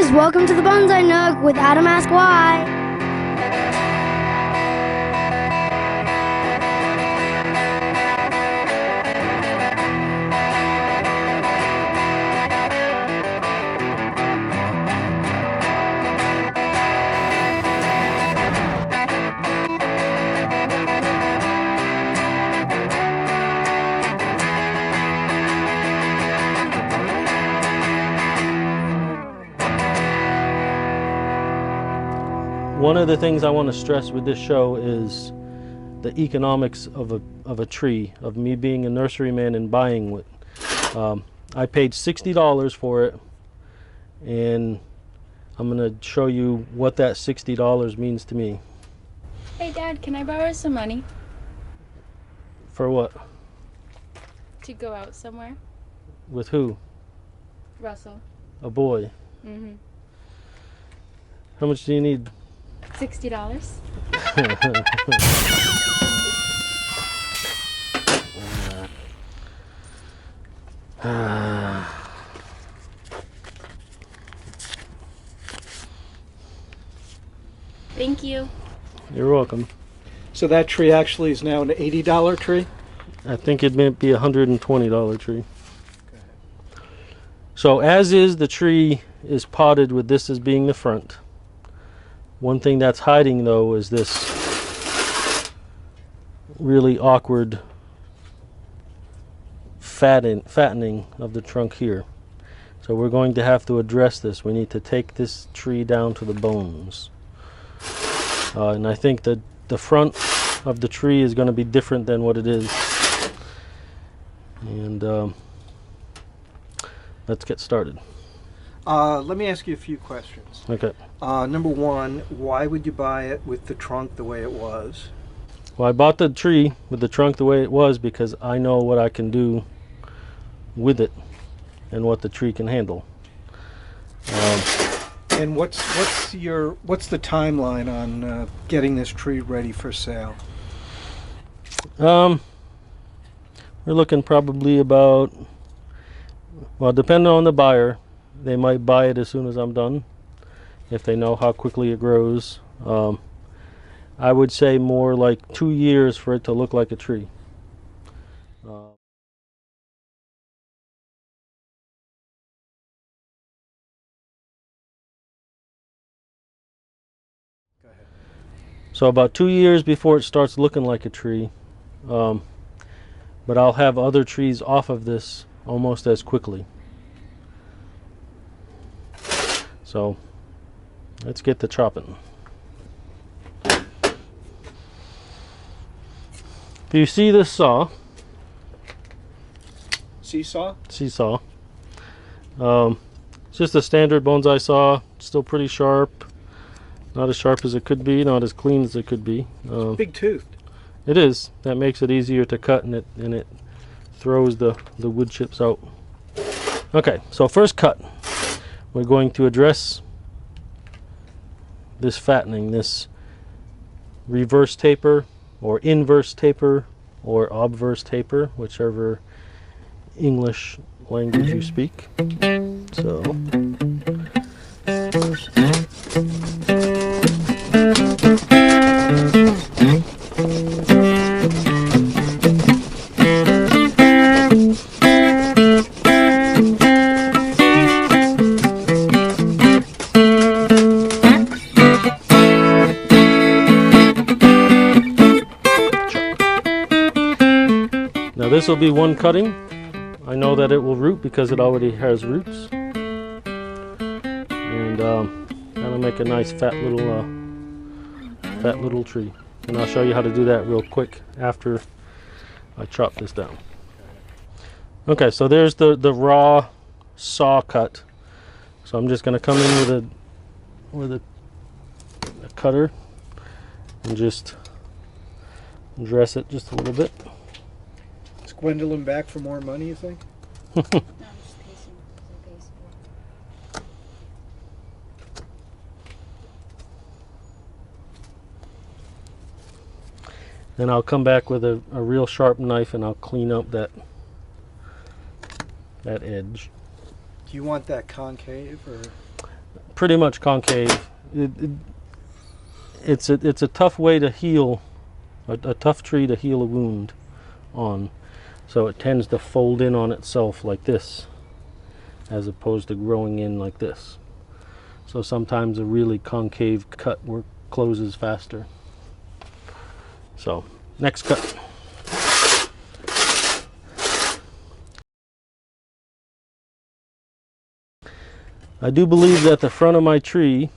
guys, welcome to the Bonsai Nook with Adam Ask Why. One of the things I want to stress with this show is the economics of a tree, of me being a nurseryman and buying it. I paid $60 for it, and I'm going to show you what that $60 means to me. Hey Dad, can I borrow some money? For what? To go out somewhere? With who? Russell. A boy. Mm-hmm. How much do you need? $60. Thank you. You're welcome. So that tree actually is now an $80 tree? I think it might be a $120 tree. So as is, the tree is potted with this as being the front. One thing that's hiding though is this really awkward fattening of the trunk here. So we're going to have to address this. We need to take this tree down to the bones. And I think that the front of the tree is going to be different than what it is. And let's get started. Let me ask you a few questions. Okay. Number one, why would you buy it with the trunk the way it was? Well, I bought the tree with the trunk the way it was because I know what I can do with it and what the tree can handle. And what's the timeline on getting this tree ready for sale? We're looking probably about, well, depending on the buyer, they might buy it as soon as I'm done, if they know how quickly it grows. I would say more like 2 years for it to look like a tree. So about 2 years before it starts looking like a tree. But I'll have other trees off of this almost as quickly. So let's get to chopping. If you see this saw, Seesaw? it's just a standard bonsai saw. Still pretty sharp. Not as sharp as it could be, not as clean as it could be. Big toothed. It is. That makes it easier to cut, and it throws the wood chips out. Okay, so first cut. We're going to address this fattening, this reverse taper or inverse taper or obverse taper, whichever English language you speak. So this will be one cutting. I know that it will root because it already has roots, and that'll make a nice fat little tree. And I'll show you how to do that real quick after I chop this down. Okay, so there's the raw saw cut. So I'm just going to come in with a cutter and just dress it just a little bit. Is Gwendolyn back for more money, you think? No, I'm just pacing. Then I'll come back with a real sharp knife and I'll clean up that edge. Do you want that concave or? pretty much concave. It's a tough way to heal, a tough tree to heal a wound on. So it tends to fold in on itself like this, as opposed to growing in like this. So sometimes a really concave cut closes faster. So next cut. I do believe that the front of my tree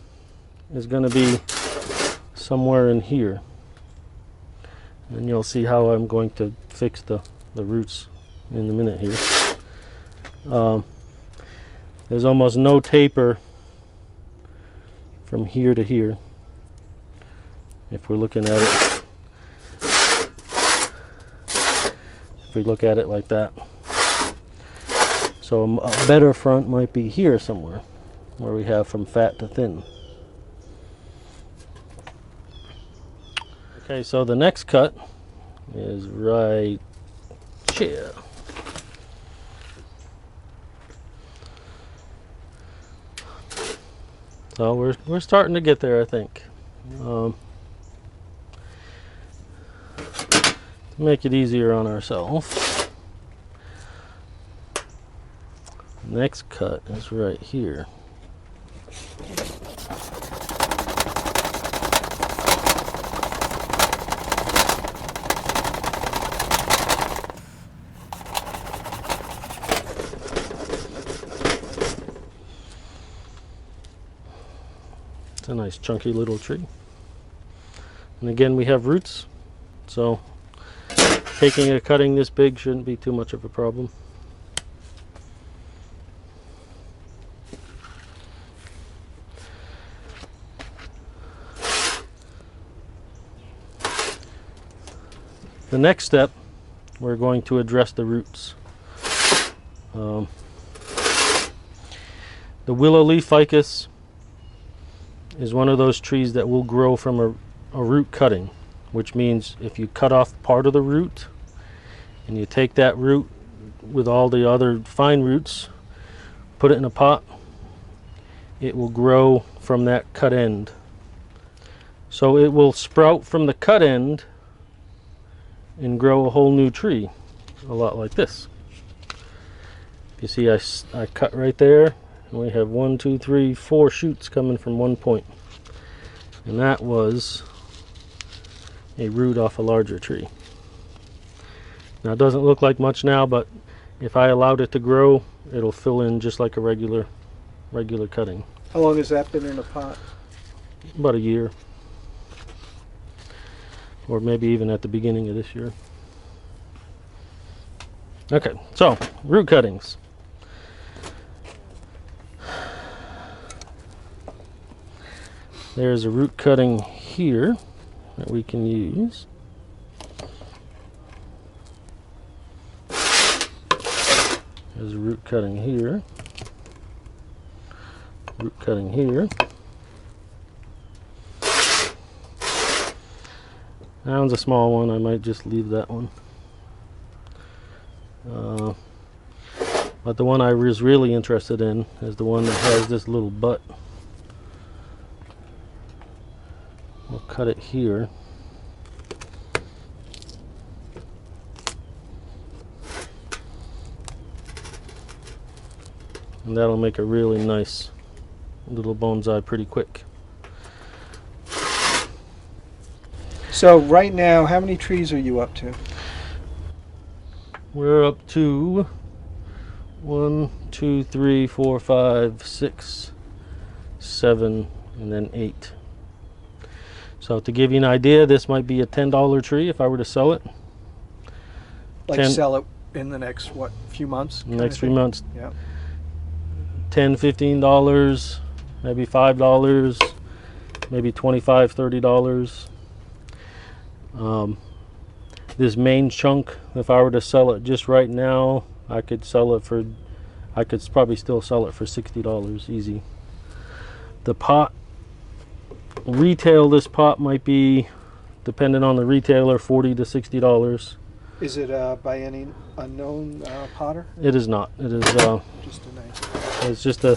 is going to be somewhere in here. And you'll see how I'm going to fix the roots in a minute here. There's almost no taper from here to here, if we're looking at it. If we look at it like that. So a better front might be here somewhere, where we have from fat to thin. Okay, so the next cut is right here. So we're starting to get there, I think. To make it easier on ourselves, next cut is right here. It's a nice chunky little tree. And again, we have roots, so taking a cutting this big shouldn't be too much of a problem. The next step, we're going to address the roots. The willow leaf ficus is one of those trees that will grow from a root cutting, which means if you cut off part of the root and you take that root with all the other fine roots, put it in a pot, it will grow from that cut end. So it will sprout from the cut end and grow a whole new tree, a lot like this. You see, I cut right there, and we have 1, 2, 3, 4 shoots coming from one point, and that was a root off a larger tree. Now it doesn't look like much now, but if I allowed it to grow, it'll fill in just like a regular cutting. How long has that been in a pot? About a year, or maybe even at the beginning of this year. Okay, so root cuttings. There's a root cutting here that we can use. There's a root cutting here. Root cutting here. That one's a small one. I might just leave that one. But the one I was really interested in is the one that has this little butt. We'll cut it here. And that'll make a really nice little bonsai pretty quick. So right now, how many trees are you up to? We're up to 1, 2, 3, 4, 5, 6, 7, and then 8. So to give you an idea, this might be a $10 tree if I were to sell it. Like sell it in the next, what, few months? Next few months. Yeah. $10, $15, maybe $5, maybe $25, $30. This main chunk, if I were to sell it just right now, I could probably still sell it for $60 easy. The pot, retail this pot might be, depending on the retailer, $40 to $60. Is it by any unknown potter? It is not. It is Just a nice. it's just a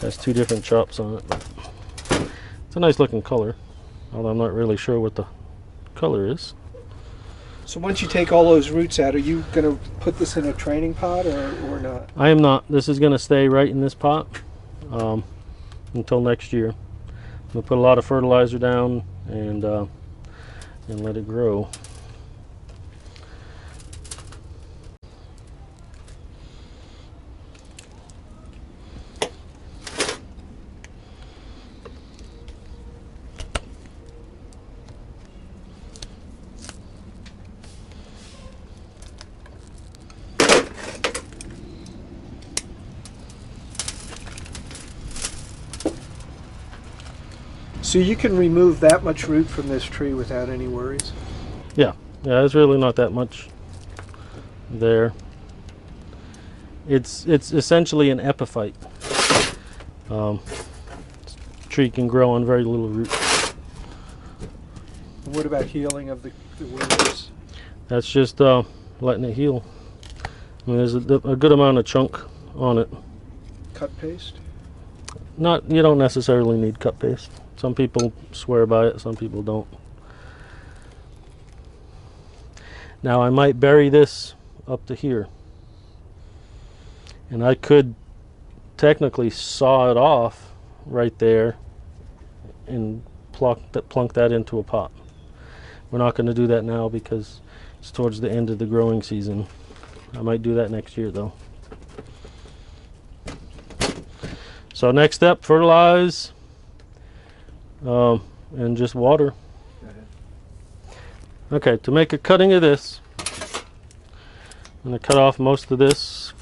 Has two different chops on it. But it's a nice looking color, although I'm not really sure what the color is. So once you take all those roots out, are you going to put this in a training pot or not? I am not. This is going to stay right in this pot until next year. I'm going to put a lot of fertilizer down and let it grow. So you can remove that much root from this tree without any worries? Yeah, there's really not that much there. It's essentially an epiphyte. Tree can grow on very little root. What about healing of the willows? That's just letting it heal. I mean, there's a good amount of chunk on it. Cut paste? You don't necessarily need cut paste. Some people swear by it, some people don't. Now I might bury this up to here, and I could technically saw it off right there and plunk that into a pot. We're not going to do that now because it's towards the end of the growing season. I might do that next year though. So next step, fertilize and just water. Okay, to make a cutting of this, I'm going to cut off most of this.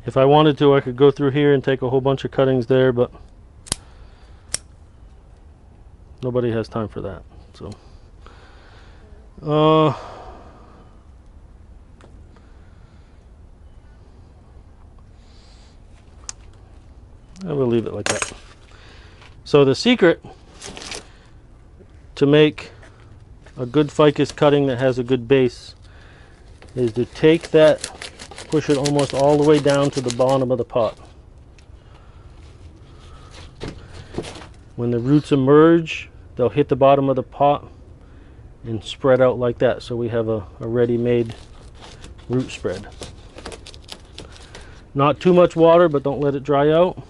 If I wanted to, I could go through here and take a whole bunch of cuttings there, but nobody has time for that. So I will leave it like that. So the secret to make a good ficus cutting that has a good base is to take that, push it almost all the way down to the bottom of the pot. When the roots emerge, they'll hit the bottom of the pot and spread out like that, so we have a ready-made root spread. Not too much water, but don't let it dry out.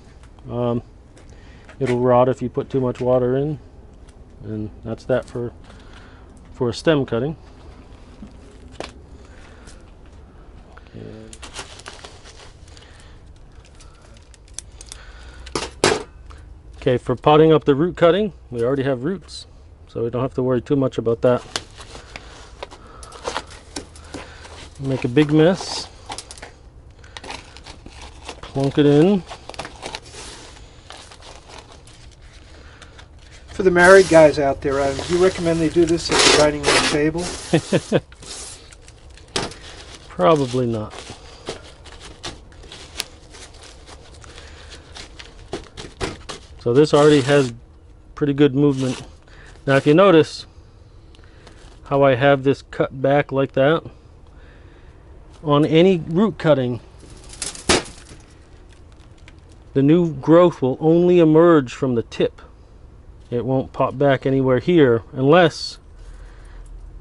It'll rot if you put too much water in, and that's that for a stem cutting. Okay, for potting up the root cutting, we already have roots, so we don't have to worry too much about that. Make a big mess, plunk it in. For the married guys out there, do you recommend they do this at the dining room table? Probably not. So this already has pretty good movement. Now if you notice how I have this cut back like that, on any root cutting, the new growth will only emerge from the tip. It won't pop back anywhere here unless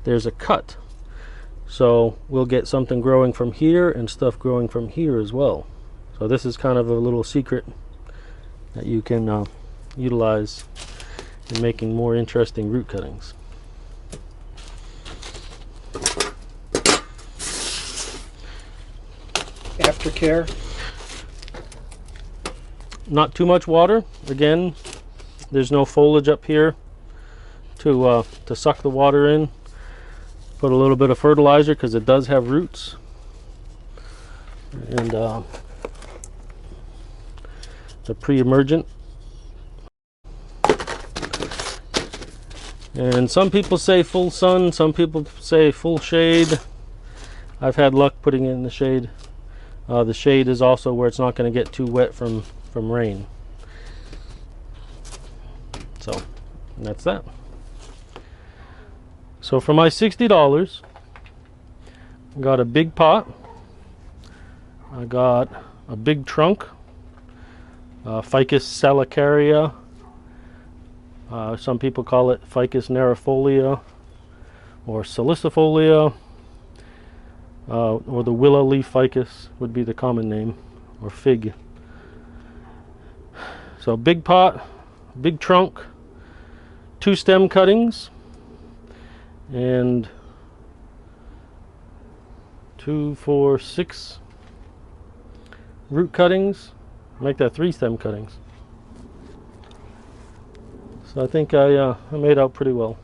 there's a cut. So we'll get something growing from here and stuff growing from here as well. So this is kind of a little secret that you can utilize in making more interesting root cuttings. Aftercare? Not too much water. Again, there's no foliage up here to suck the water in. Put a little bit of fertilizer because it does have roots, and the pre-emergent. And some people say full sun, some people say full shade. I've had luck putting it in the shade. The shade is also where it's not going to get too wet from rain. So that's that. So for my $60, I got a big pot. I got a big trunk, Ficus salicaria. Some people call it Ficus nerifolia or salicifolia, or the willow leaf ficus would be the common name, or fig. So big pot, big trunk, 2 stem cuttings, and 2, 4, 6 root cuttings. Make that 3 stem cuttings. So I think I made out pretty well.